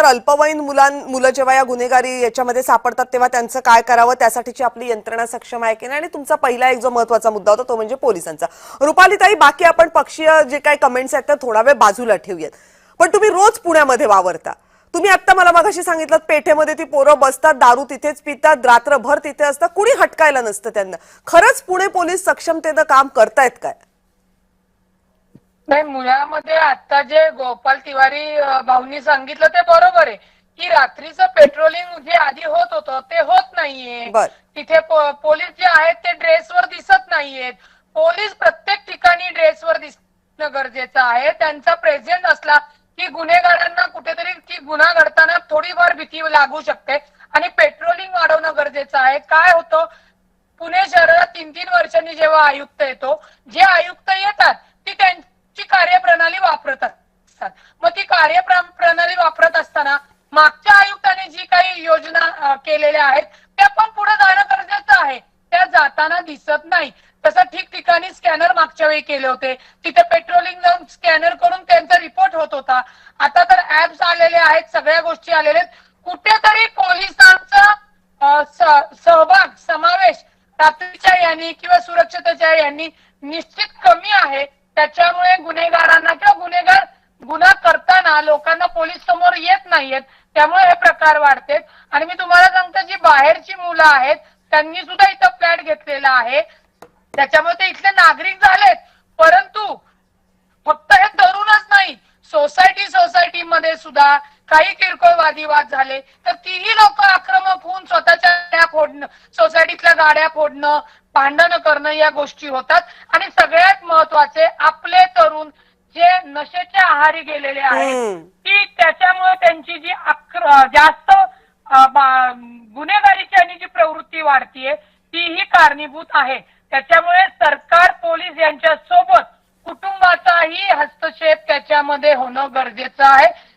तर अल्पवयीन मुलं जेव्हा या गुन्हेगारी याच्यामध्ये सापडतात तेव्हा त्यांचं काय करावं, त्यासाठीची आपली यंत्रणा सक्षम आहे की नाही, आणि तुमचा पहिला एक जो महत्त्वाचा मुद्दा होता तो म्हणजे पोलिसांचा. रुपालीताई, बाकी आपण पक्षीय जे काही कमेंट्स आहेत ते थोडा वेळ बाजूला ठेवूयात, पण तुम्ही रोज पुण्यामध्ये वावरता. तुम्ही आता मला मगाशी सांगितलं पेठेमध्ये ती पोरं बसतात, दारू तिथेच पितात, रात्रभर तिथे असतात, कुणी हटकायला नसतं त्यांना. खरंच पुणे पोलीस सक्षमतेनं काम करतायत काय? नाही, मुळामध्ये आता जे गोपाल तिवारी भाऊंनी सांगितलं ते बरोबर आहे की रात्रीचं पेट्रोलिंग जे आधी होत होतं ते होत नाहीये. तिथे पोलीस जे आहेत ते ड्रेसवर दिसत नाहीयेत. पोलीस प्रत्येक ठिकाणी ड्रेसवर दिसणं गरजेचं आहे. त्यांचा प्रेझेंट असला की गुन्हेगारांना कुठेतरी ती गुन्हा घडताना थोडीफार भीती लागू शकते आणि पेट्रोलिंग वाढवणं गरजेचं आहे. काय होतं, पुणे शहरात 3-3 वर्षांनी जेव्हा आयुक्त येतो, जे आयुक्त येतात ती त्यांची कार्यप्रणाली वापरत असतात. मग ती कार्यप्रणाली वापरत असताना मागच्या आयुक्तांनी जी काही योजना केलेल्या आहेत त्या पण पुढे जाणं गरजेचं आहे. त्या जाताना दिसत नाही. तसं ठिकठिकाणी स्कॅनर मागच्या वेळी केले होते, तिथे पेट्रोलिंग जाऊन स्कॅनर करून त्यांचा रिपोर्ट होत होता. आता तर ऍप्स आलेले आहेत, सगळ्या गोष्टी आलेल्या आहेत. कुठेतरी पोलिसांचा सहभाग समावेश रात्रीच्या यांनी किंवा सुरक्षतेच्या यांनी निश्चित कमी आहे. त्याच्यामुळे गुन्हेगारांना किंवा गुन्हेगार गुन्हा करताना लोकांना पोलीस समोर येत नाहीयेत, त्यामुळे हे प्रकार वाढतात. आणि मी तुम्हाला सांगतो, जी बाहेरची मुलं आहेत त्यांनी सुद्धा इथं फ्लॅट घेतलेला आहे, त्याच्यामुळे ते इथले नागरिक झालेत. परंतु फक्त हे तरुणच नाही, सोसायटीमध्ये सुद्धा काही किरकोळ वादविवाद झाले तर तीही लोक आक्रमक होऊन स्वतःच्या गाड्या फोडणं, सोसायटीतल्या गाड्या फोडणं, भांडणं करणं या गोष्टी होतात. आणि सगळ्यात महत्वाचे, आपले तरुण जे नशेच्या आहारी गेलेले आहेत की त्याच्यामुळे त्यांची जी जास्त गुन्हेगारीची आणि जी प्रवृत्ती वाढतीये तीही कारणीभूत आहे. त्याच्यामुळे सरकार, पोलीस यांच्या सोबत कुटुंबाचाही हस्तक्षेप त्याच्यामध्ये होणं गरजेचं आहे.